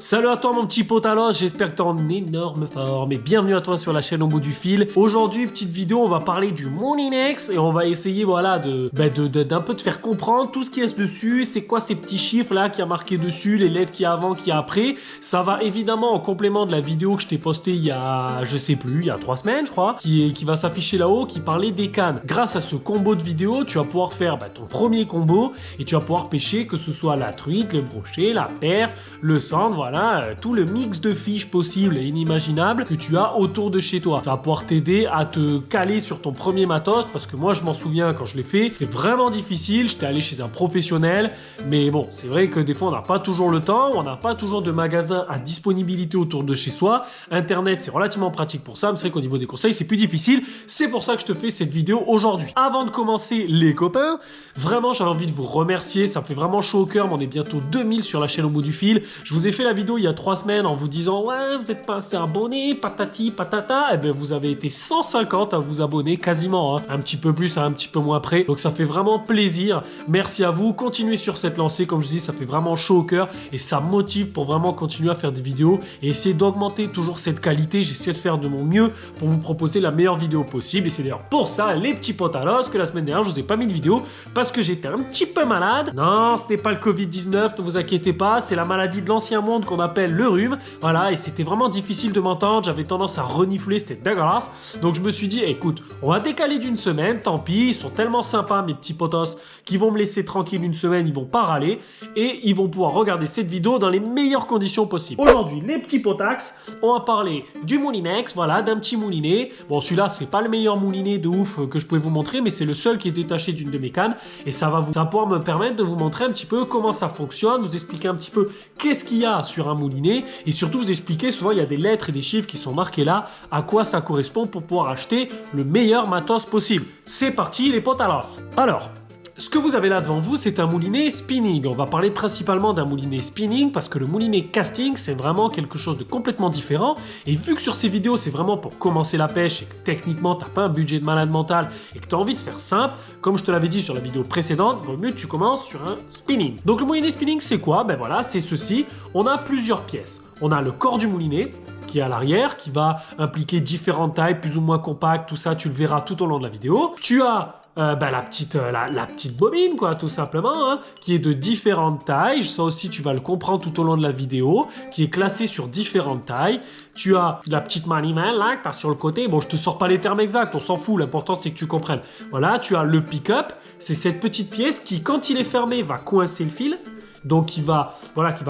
Salut à toi mon petit pote à l'os, j'espère que t'es en énorme forme et bienvenue à toi sur la chaîne Au bout du fil. Aujourd'hui, petite vidéo, on va parler du Moulinex et on va essayer voilà d'un peu te faire comprendre tout ce qui est dessus, c'est quoi ces petits chiffres là qui a marqué dessus, les lettres qu'il y a avant, qu'il y a après. Ça va évidemment en complément de la vidéo que je t'ai postée il y a, je sais plus, il y a 3 semaines je crois, qui va s'afficher là-haut, qui parlait des cannes. Grâce à ce combo de vidéos, tu vas pouvoir faire ton premier combo et tu vas pouvoir pêcher que ce soit la truite, le brochet, la perle, le centre, voilà, tout le mix de fiches possible et inimaginable que tu as autour de chez toi. Ça va pouvoir t'aider à te caler sur ton premier matos parce que moi je m'en souviens quand je l'ai fait, c'est vraiment difficile, j'étais allé chez un professionnel, mais bon, c'est vrai que des fois on n'a pas toujours le temps, on n'a pas toujours de magasin à disponibilité autour de chez soi. Internet c'est relativement pratique pour ça, mais c'est vrai qu'au niveau des conseils c'est plus difficile, c'est pour ça que je te fais cette vidéo aujourd'hui. Avant de commencer les copains, vraiment j'avais envie de vous remercier, ça me fait vraiment chaud au cœur, mais on est bientôt 2000 sur la chaîne Au bout du fil. Je vous ai fait la vidéo il y a 3 semaines en vous disant ouais vous n'êtes pas assez abonnés, patati patata, et bien vous avez été 150 à vous abonner quasiment, hein. Un petit peu plus, un petit peu moins près, donc ça fait vraiment plaisir. Merci à vous, continuez sur cette lancée, comme je dis ça fait vraiment chaud au cœur et ça motive pour vraiment continuer à faire des vidéos et essayer d'augmenter toujours cette qualité. J'essaie de faire de mon mieux pour vous proposer la meilleure vidéo possible et c'est d'ailleurs pour ça les petits potes à l'os que la semaine dernière je vous ai pas mis de vidéo parce que j'étais un petit peu malade. Non, ce n'est pas le Covid-19, ne vous inquiétez pas, c'est la maladie de l'ancien monde qu'on appelle le rhume, voilà, et c'était vraiment difficile de m'entendre, j'avais tendance à renifler, c'était dégueulasse, donc je me suis dit, écoute, on va décaler d'une semaine, tant pis, ils sont tellement sympas mes petits potos, qui vont me laisser tranquille une semaine, ils vont pas râler, et ils vont pouvoir regarder cette vidéo dans les meilleures conditions possibles. Aujourd'hui, les petits potax, on va parler du Moulinex, voilà, d'un petit moulinet, bon celui-là, c'est pas le meilleur moulinet de ouf que je pouvais vous montrer, mais c'est le seul qui est détaché d'une de mes cannes, et ça va pouvoir me permettre de vous montrer un petit peu comment ça fonctionne, vous expliquer un petit peu qu'est-ce qu'il y a sur un moulinet et surtout vous expliquer, souvent il y a des lettres et des chiffres qui sont marqués là, à quoi ça correspond pour pouvoir acheter le meilleur matos possible. C'est parti les potes à l'os. Alors, ce que vous avez là devant vous, c'est un moulinet spinning. On va parler principalement d'un moulinet spinning parce que le moulinet casting, c'est vraiment quelque chose de complètement différent. Et vu que sur ces vidéos, c'est vraiment pour commencer la pêche et que techniquement, tu n'as pas un budget de malade mental et que tu as envie de faire simple, comme je te l'avais dit sur la vidéo précédente, il vaut mieux que tu commences sur un spinning. Donc le moulinet spinning, c'est quoi? Ben voilà, c'est ceci. On a plusieurs pièces. On a le corps du moulinet qui est à l'arrière, qui va impliquer différentes tailles, plus ou moins compactes, tout ça, tu le verras tout au long de la vidéo. Tu as la petite bobine, quoi, tout simplement, hein, qui est de différentes tailles. Ça aussi, tu vas le comprendre tout au long de la vidéo, qui est classée sur différentes tailles. Tu as la petite manivelle, là, que tu as sur le côté. Bon, je te sors pas les termes exacts, on s'en fout. L'important, c'est que tu comprennes. Voilà, tu as le pick-up. C'est cette petite pièce qui, quand il est fermé, va coincer le fil. Donc qui va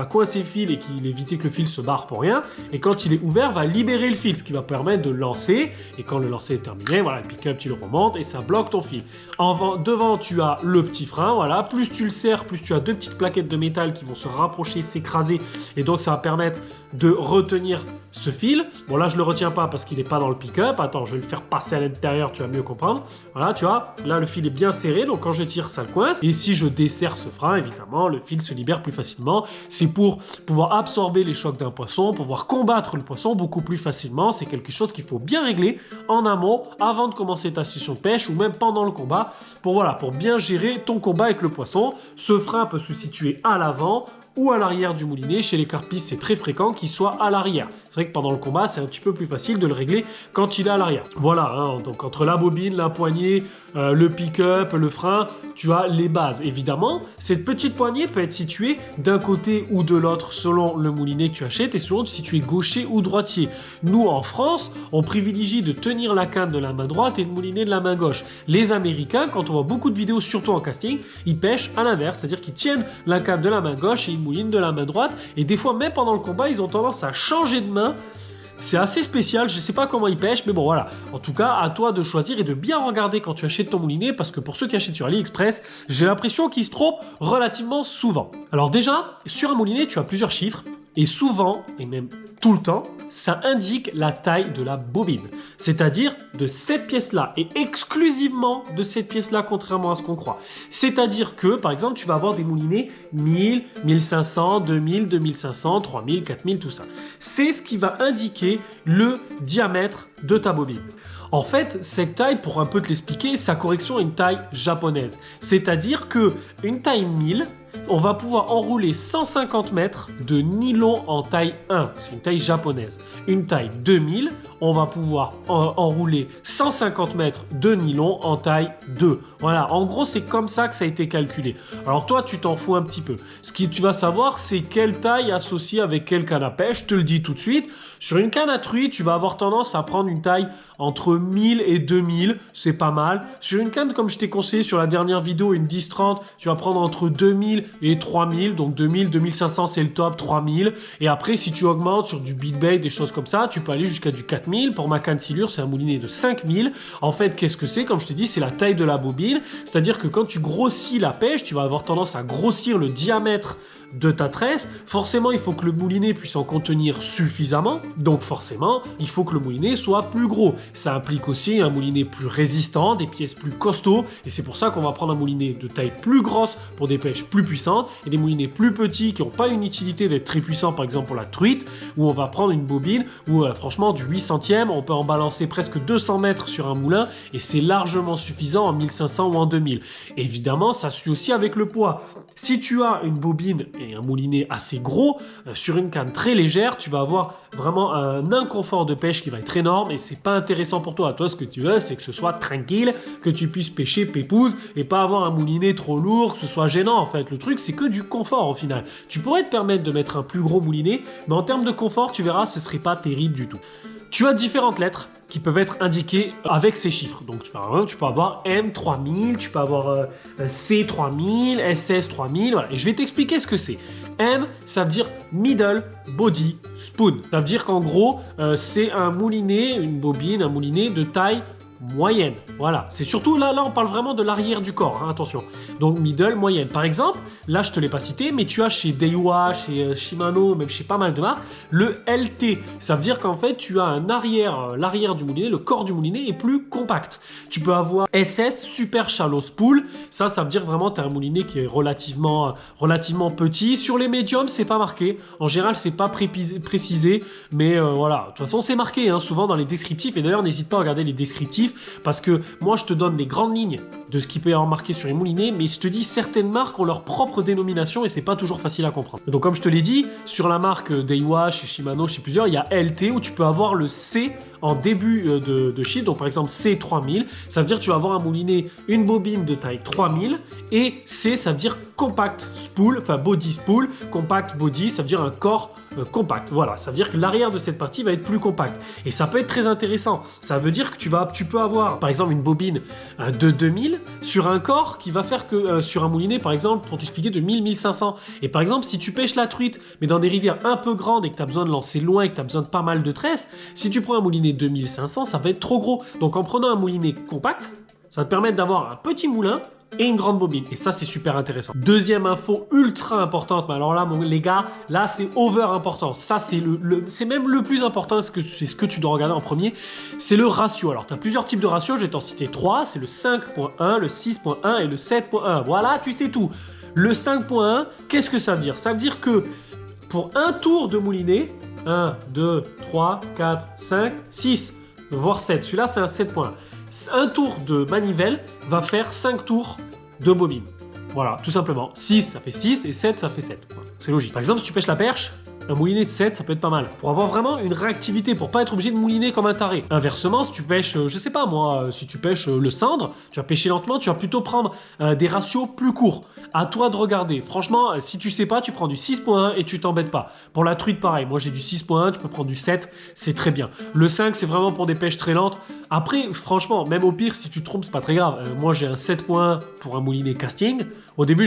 coincer le fil et qui va éviter que le fil se barre pour rien. Et quand il est ouvert, va libérer le fil, ce qui va permettre de lancer. Et quand le lancer est terminé, voilà, le pick-up, tu le remontes et ça bloque ton fil. Devant, tu as le petit frein, voilà. Plus tu le serres, plus tu as deux petites plaquettes de métal qui vont se rapprocher, s'écraser. Et donc ça va permettre de retenir ce fil. Bon là, je le retiens pas parce qu'il n'est pas dans le pick-up. Attends, je vais le faire passer à l'intérieur, tu vas mieux comprendre. Voilà, tu vois, là le fil est bien serré, donc quand je tire, ça le coince. Et si je desserre ce frein, évidemment, le fil se libère plus facilement. C'est pour pouvoir absorber les chocs d'un poisson, pouvoir combattre le poisson beaucoup plus facilement. C'est quelque chose qu'il faut bien régler en amont avant de commencer ta session de pêche ou même pendant le combat pour bien gérer ton combat avec le poisson. Ce frein peut se situer à l'avant ou à l'arrière du moulinet. Chez les carpistes, c'est très fréquent qu'il soit à l'arrière. C'est vrai que pendant le combat, c'est un petit peu plus facile de le régler quand il est à l'arrière. Voilà, hein, donc entre la bobine, la poignée, le pick-up, le frein, tu as les bases. Évidemment, cette petite poignée peut être située d'un côté ou de l'autre selon le moulinet que tu achètes et selon si tu es gaucher ou droitier. Nous, en France, on privilégie de tenir la canne de la main droite et le moulinet de la main gauche. Les Américains, quand on voit beaucoup de vidéos, surtout en casting, ils pêchent à l'inverse, c'est-à-dire qu'ils tiennent la canne de la main gauche et ils moulinent de la main droite. Et des fois, même pendant le combat, ils ont tendance à changer de main. C'est assez spécial, je sais pas comment ils pêchent, mais bon voilà. En tout cas, à toi de choisir et de bien regarder quand tu achètes ton moulinet, parce que pour ceux qui achètent sur AliExpress, j'ai l'impression qu'ils se trompent relativement souvent. Alors déjà, sur un moulinet, tu as plusieurs chiffres. Et souvent, et même tout le temps, ça indique la taille de la bobine. C'est-à-dire de cette pièce-là, et exclusivement de cette pièce-là, contrairement à ce qu'on croit. C'est-à-dire que, par exemple, tu vas avoir des moulinets 1000, 1500, 2000, 2500, 3000, 4000, tout ça. C'est ce qui va indiquer le diamètre de ta bobine. En fait, cette taille, pour un peu te l'expliquer, sa correction est une taille japonaise. C'est-à-dire que une taille 1000, On va pouvoir enrouler 150 mètres de nylon en taille 1, c'est une taille japonaise. Une taille 2000, on va pouvoir enrouler 150 mètres de nylon en taille 2. Voilà, en gros, c'est comme ça que ça a été calculé. Alors toi, tu t'en fous un petit peu. Ce que tu vas savoir, c'est quelle taille associée avec quelle canne à pêche. Je te le dis tout de suite. Sur une canne à truite, tu vas avoir tendance à prendre une taille entre 1000 et 2000. C'est pas mal. Sur une canne, comme je t'ai conseillé sur la dernière vidéo, une 10-30, tu vas prendre entre 2000 et 3000. Donc 2000, 2500, c'est le top, 3000. Et après, si tu augmentes sur du big bait, des choses comme ça, tu peux aller jusqu'à du 4000. Pour ma canne silure, c'est un moulinet de 5000. En fait, qu'est-ce que c'est? Comme je t'ai dit, c'est la taille de la bobine. C'est-à-dire que quand tu grossis la pêche, tu vas avoir tendance à grossir le diamètre de ta tresse. Forcément, il faut que le moulinet puisse en contenir suffisamment. Donc forcément, il faut que le moulinet soit plus gros. Ça implique aussi un moulinet plus résistant, des pièces plus costauds. Et c'est pour ça qu'on va prendre un moulinet de taille plus grosse pour des pêches plus puissantes et des moulinets plus petits qui n'ont pas une utilité d'être très puissants, par exemple pour la truite, où on va prendre une bobine où franchement du 8 centièmes, on peut en balancer presque 200 mètres sur un moulin et c'est largement suffisant en 1500 ou en 2000. Évidemment, ça suit aussi avec le poids. Si tu as une bobine et un moulinet assez gros, sur une canne très légère, tu vas avoir vraiment un inconfort de pêche qui va être énorme et c'est pas intéressant pour toi. Toi, ce que tu veux, c'est que ce soit tranquille, que tu puisses pêcher pépouze et pas avoir un moulinet trop lourd, que ce soit gênant en fait. Le truc, c'est que du confort au final. Tu pourrais te permettre de mettre un plus gros moulinet, mais en termes de confort, tu verras, ce serait pas terrible du tout. Tu as différentes lettres qui peuvent être indiquées avec ces chiffres. Donc, tu peux avoir M3000, tu peux avoir C3000, SS3000, voilà. Et je vais t'expliquer ce que c'est. M, ça veut dire Middle Body Spoon. Ça veut dire qu'en gros, c'est un moulinet, une bobine, un moulinet de taille moyenne. Voilà, c'est surtout là on parle vraiment de l'arrière du corps, hein, attention. Donc middle, moyenne. Par exemple, là je te l'ai pas cité, mais tu as chez Daiwa, chez Shimano, même chez pas mal de marques, le LT. Ça veut dire qu'en fait tu as un arrière, l'arrière du moulinet, le corps du moulinet est plus compact. Tu peux avoir SS, Super Shallow Spool. Ça veut dire vraiment tu as un moulinet qui est relativement petit. Sur les médiums, c'est pas marqué. En général, c'est pas précisé, mais voilà. De toute façon, c'est marqué hein, souvent dans les descriptifs. Et d'ailleurs, n'hésite pas à regarder les descriptifs parce que moi, je te donne les grandes lignes de ce qui peut y avoir marqué sur les moulinets, mais je te dis certaines marques ont leur propre dénomination et c'est pas toujours facile à comprendre. Donc, comme je te l'ai dit, sur la marque Daiwa, chez Shimano, chez plusieurs, il y a LT où tu peux avoir le C en début de chiffre. Donc, par exemple, C3000, ça veut dire que tu vas avoir un moulinet, une bobine de taille 3000 et C, ça veut dire compact spool, enfin body spool, compact body, ça veut dire un corps compact. Voilà, ça veut dire que l'arrière de cette partie va être plus compact et ça peut être très intéressant. Ça veut dire que tu peux avoir par exemple une bobine de 2000 sur un corps qui va faire que sur un moulinet par exemple, pour t'expliquer, de 1000-1500. Et par exemple, si tu pêches la truite mais dans des rivières un peu grandes et que tu as besoin de lancer loin et que tu as besoin de pas mal de tresses, si tu prends un moulinet 2500, ça va être trop gros. Donc en prenant un moulinet compact, ça va te permettre d'avoir un petit moulin et une grande bobine. Et ça, c'est super intéressant. Deuxième info ultra importante. Mais alors là, les gars, là, c'est over important. Ça, c'est même le plus important. C'est ce que tu dois regarder en premier. C'est le ratio. Alors, tu as plusieurs types de ratios. Je vais t'en citer 3. C'est le 5.1, le 6.1 et le 7.1. Voilà, tu sais tout. Le 5.1, qu'est-ce que ça veut dire? Ça veut dire que pour un tour de moulinet, 1, 2, 3, 4, 5, 6, voire 7. Celui-là, c'est un 7.1. Un tour de manivelle va faire 5 tours de bobine. Voilà, tout simplement. 6, ça fait 6 et 7, ça fait 7. Voilà, c'est logique. Par exemple, si tu pêches la perche, un moulinet de 7, ça peut être pas mal. Pour avoir vraiment une réactivité, pour pas être obligé de mouliner comme un taré. Inversement, si tu pêches, je sais pas moi, si tu pêches le cendre, tu vas pêcher lentement, tu vas plutôt prendre des ratios plus courts. À toi de regarder. Franchement, si tu sais pas, tu prends du 6.1 et tu t'embêtes pas. Pour la truite, pareil. Moi, j'ai du 6.1, tu peux prendre du 7, c'est très bien. Le 5, c'est vraiment pour des pêches très lentes. Après, franchement, même au pire, si tu te trompes, c'est pas très grave. Moi, j'ai un 7.1 pour un moulinet casting. Au début,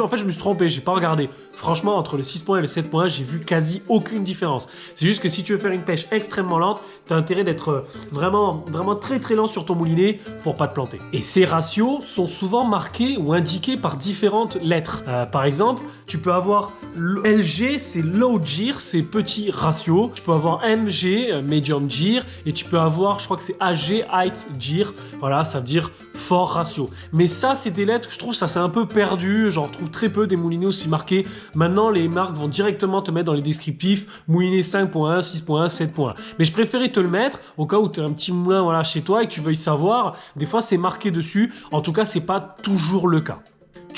en fait, je me suis trompé, j'ai pas regardé. Franchement, entre le 6.1 et le 7.1, j'ai vu quasi aucune différence. C'est juste que si tu veux faire une pêche extrêmement lente, tu as intérêt d'être vraiment très très lent sur ton moulinet pour pas te planter. Et ces ratios sont souvent marqués ou indiqués par différentes lettres. Par exemple, tu peux avoir LG, c'est low gear, c'est petit ratio. Tu peux avoir MG, medium gear, et tu peux avoir, je crois que c'est AG, height gear. Voilà, ça veut dire fort ratio. Mais ça, c'est des lettres, je trouve ça c'est un peu perdu. J'en trouve très peu des moulinets aussi marqués. Maintenant, les marques vont directement te mettre dans les descriptifs moulinet 5.1, 6.1, 7.1. Mais je préférais te le mettre au cas où tu as un petit moulin chez toi et que tu veuilles savoir. Des fois, c'est marqué dessus. En tout cas, c'est pas toujours le cas.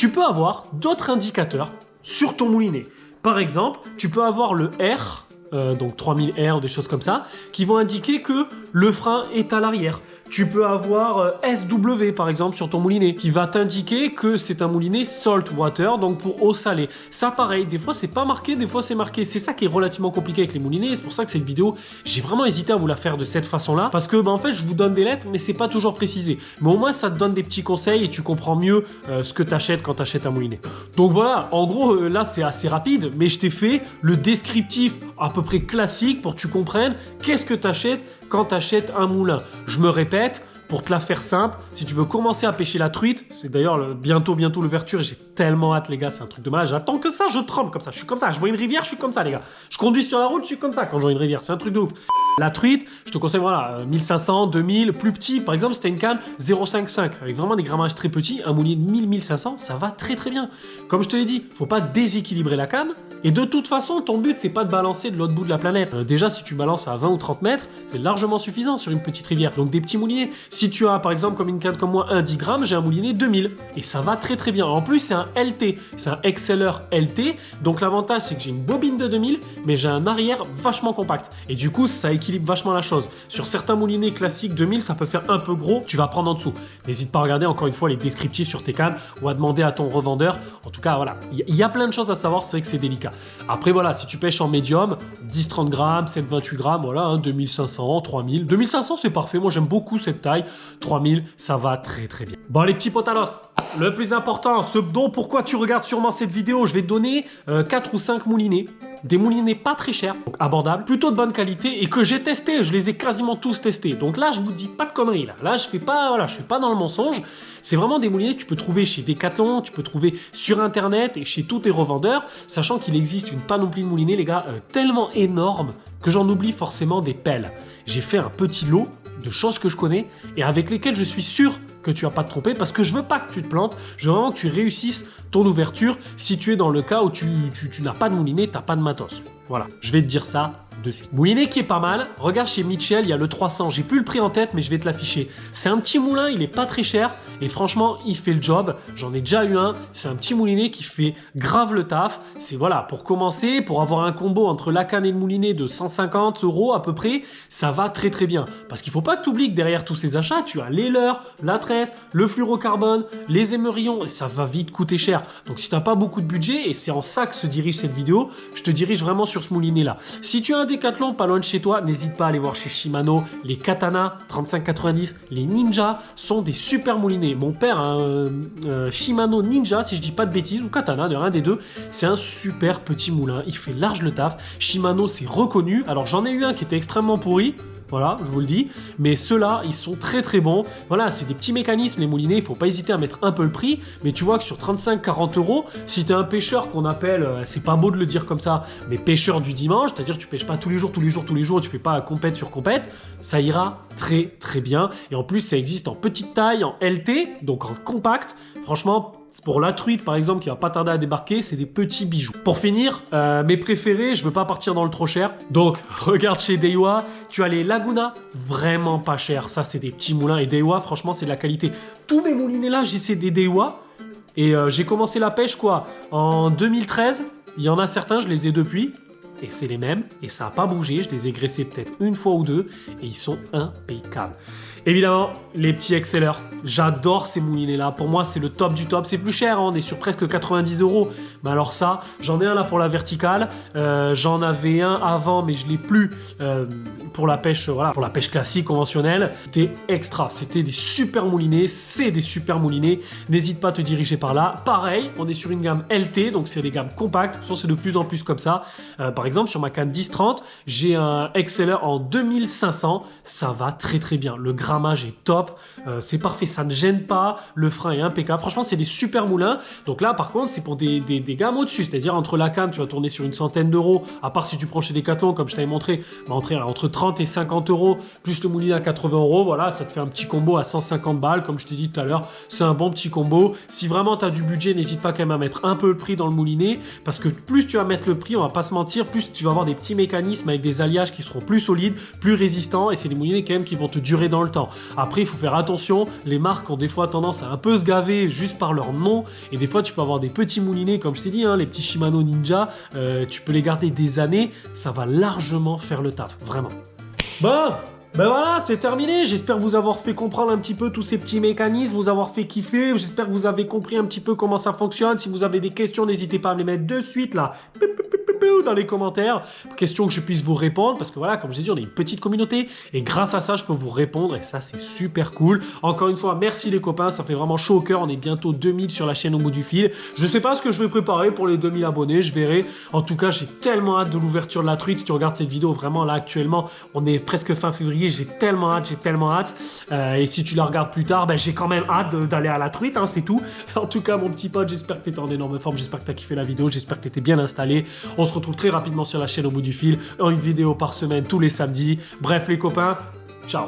Tu peux avoir d'autres indicateurs sur ton moulinet. Par exemple, tu peux avoir le R, donc 3000 R, des choses comme ça, qui vont indiquer que le frein est à l'arrière. Tu peux avoir SW par exemple sur ton moulinet qui va t'indiquer que c'est un moulinet salt water, donc pour eau salée. Ça pareil, des fois c'est pas marqué, des fois c'est marqué. C'est ça qui est relativement compliqué avec les moulinets. C'est pour ça que cette vidéo, j'ai vraiment hésité à vous la faire de cette façon-là parce que en fait je vous donne des lettres mais c'est pas toujours précisé. Mais au moins ça te donne des petits conseils et tu comprends mieux ce que tu achètes quand tu achètes un moulinet. Donc voilà, en gros là c'est assez rapide, mais je t'ai fait le descriptif à peu près classique pour que tu comprennes qu'est-ce que tu achètes quand tu achètes un moulin. Je me répète, pour te la faire simple, si tu veux commencer à pêcher la truite, c'est d'ailleurs bientôt l'ouverture et j'ai tellement hâte les gars, c'est un truc de malade. J'attends que ça, je tremble comme ça, je suis comme ça, je vois une rivière, je suis comme ça les gars. Je conduis sur la route, je suis comme ça quand je vois une rivière, c'est un truc de ouf. La truite, je te conseille voilà, 1500, 2000, plus petit, par exemple si tu as une canne 0,55 avec vraiment des grammages très petits, un moulinet de 1000, 1500, ça va très très bien. Comme je te l'ai dit, faut pas déséquilibrer la canne et de toute façon, ton but c'est pas de balancer de l'autre bout de la planète. Déjà si tu balances à 20 ou 30 mètres, c'est largement suffisant sur une petite rivière. Donc des petits moulinets. Si tu as par exemple comme une canne comme moi un 10 grammes, j'ai un moulinet 2000 et ça va très très bien. En plus c'est un LT, c'est un Exceller LT, donc l'avantage c'est que j'ai une bobine de 2000 mais j'ai un arrière vachement compact et du coup ça équilibre vachement la chose. Sur certains moulinets classiques 2000 ça peut faire un peu gros, tu vas prendre en dessous. N'hésite pas à regarder encore une fois les descriptifs sur tes cannes ou à demander à ton revendeur. En tout cas voilà, il y a plein de choses à savoir, c'est vrai que c'est délicat. Après voilà, si tu pêches en médium, 10-30 grammes, 7-28 grammes, voilà, hein, 2500, 3000. 2500 c'est parfait, moi j'aime beaucoup cette taille. 3000, ça va très très bien. Bon les petits potalos, le plus important, ce dont pourquoi tu regardes sûrement cette vidéo, je vais te donner 4 ou 5 moulinets. Des moulinets pas très chers, donc abordables, plutôt de bonne qualité et que j'ai testé, je les ai quasiment tous testés. Donc là, je vous dis pas de conneries là. Là, je fais pas dans le mensonge. C'est vraiment des moulinets que tu peux trouver chez Decathlon, tu peux trouver sur internet et chez tous tes revendeurs, sachant qu'il existe une panoplie de moulinets, les gars, tellement énorme que j'en oublie forcément des pelles. J'ai fait un petit lot de choses que je connais et avec lesquelles je suis sûr que tu vas pas te tromper parce que je veux pas que tu te plantes, je veux vraiment que tu réussisses ton ouverture si tu es dans le cas où tu n'as pas de moulinet, tu n'as pas de matos. Voilà, je vais te dire ça de suite. Moulinet qui est pas mal, regarde chez Mitchell, il y a le 300, j'ai plus le prix en tête mais je vais te l'afficher. C'est un petit moulin, il est pas très cher et franchement il fait le job, j'en ai déjà eu un, c'est un petit moulinet qui fait grave le taf. C'est voilà, pour commencer, pour avoir un combo entre la canne et le moulinet de 150 € à peu près, ça va très très bien. Parce qu'il faut pas que tu oublies que derrière tous ces achats, tu as les leurres, la tresse, le fluorocarbone, les émerillons et ça va vite coûter cher. Donc si tu n'as pas beaucoup de budget, et c'est en ça que se dirige cette vidéo, je te dirige vraiment sur ce moulinet là. Si tu as un Decathlon pas loin de chez toi, n'hésite pas à aller voir chez Shimano, les Katana 3590, les Ninja sont des super moulinets. Mon père a un Shimano Ninja, si je dis pas de bêtises, ou Katana, de un des deux, c'est un super petit moulin, il fait large le taf. Shimano c'est reconnu, alors j'en ai eu un qui était extrêmement pourri, voilà, je vous le dis. Mais ceux-là, ils sont très très bons. Voilà, c'est des petits mécanismes, les moulinets. Il ne faut pas hésiter à mettre un peu le prix. Mais tu vois que sur 35-40 €, si tu es un pêcheur qu'on appelle, c'est pas beau de le dire comme ça, mais pêcheur du dimanche, c'est-à-dire que tu pêches pas tous les jours, tu fais pas compète sur compète, ça ira très très bien. Et en plus, ça existe en petite taille, en LT, donc en compact. Franchement, pour la truite par exemple qui va pas tarder à débarquer, c'est des petits bijoux. Pour finir, mes préférés, je veux pas partir dans le trop cher, donc regarde chez Daiwa, tu as les Laguna, vraiment pas cher, ça c'est des petits moulins et Daiwa franchement c'est de la qualité. Tous mes moulinets là, j'essaie des Daiwa et j'ai commencé la pêche quoi en 2013, il y en a certains, je les ai depuis. Et c'est les mêmes, et ça n'a pas bougé, je les ai graissés peut-être une fois ou deux, et ils sont impeccables. Évidemment, les petits Exceller, j'adore ces moulinets-là, pour moi c'est le top du top, c'est plus cher, hein, on est sur presque 90 €, mais alors ça, j'en ai un là pour la verticale, j'en avais un avant, mais je l'ai plus pour la pêche, voilà, pour la pêche classique, conventionnelle, c'était extra, c'était des super moulinets, c'est des super moulinets, n'hésite pas à te diriger par là. Pareil, on est sur une gamme LT, donc c'est des gammes compactes, c'est de plus en plus comme ça, par exemple sur ma canne 10-30, j'ai un Exceller en 2500, ça va très très bien, le grammage est top, c'est parfait, ça ne gêne pas, le frein est impeccable, franchement c'est des super moulins. Donc là par contre c'est pour des gammes au-dessus, c'est-à-dire entre la canne tu vas tourner sur une centaine d'euros, à part si tu prends chez Decathlon comme je t'avais montré, entre 30 et 50 € plus le moulinet à 80 €, voilà, ça te fait un petit combo à 150 balles comme je t'ai dit tout à l'heure, c'est un bon petit combo. Si vraiment tu as du budget, n'hésite pas quand même à mettre un peu le prix dans le moulinet, parce que plus tu vas mettre le prix, on va pas se mentir, plus tu vas avoir des petits mécanismes avec des alliages qui seront plus solides, plus résistants, et c'est des moulinets quand même qui vont te durer dans le temps. important. Après, il faut faire attention, les marques ont des fois tendance à un peu se gaver juste par leur nom, et des fois tu peux avoir des petits moulinets, comme je t'ai dit, hein, les petits Shimano Ninja, tu peux les garder des années, ça va largement faire le taf, vraiment. Bon, ben voilà, c'est terminé. J'espère vous avoir fait comprendre un petit peu tous ces petits mécanismes, vous avoir fait kiffer. J'espère que vous avez compris un petit peu comment ça fonctionne. Si vous avez des questions, n'hésitez pas à me les mettre de suite là dans les commentaires. Questions que je puisse vous répondre parce que voilà, comme je l'ai dit, on est une petite communauté et grâce à ça, je peux vous répondre et ça, c'est super cool. Encore une fois, merci les copains, ça fait vraiment chaud au cœur. On est bientôt 2000 sur la chaîne au bout du fil. Je sais pas ce que je vais préparer pour les 2000 abonnés, je verrai. En tout cas, j'ai tellement hâte de l'ouverture de la truite. Si tu regardes cette vidéo, vraiment là actuellement, on est presque fin février. J'ai tellement hâte. Et si tu la regardes plus tard, ben, j'ai quand même hâte d'aller à la truite, hein, c'est tout. En tout cas, mon petit pote, j'espère que tu étais en énorme forme. J'espère que tu as kiffé la vidéo. J'espère que tu étais bien installé. On se retrouve très rapidement sur la chaîne au bout du fil. Une vidéo par semaine tous les samedis. Bref, les copains, ciao.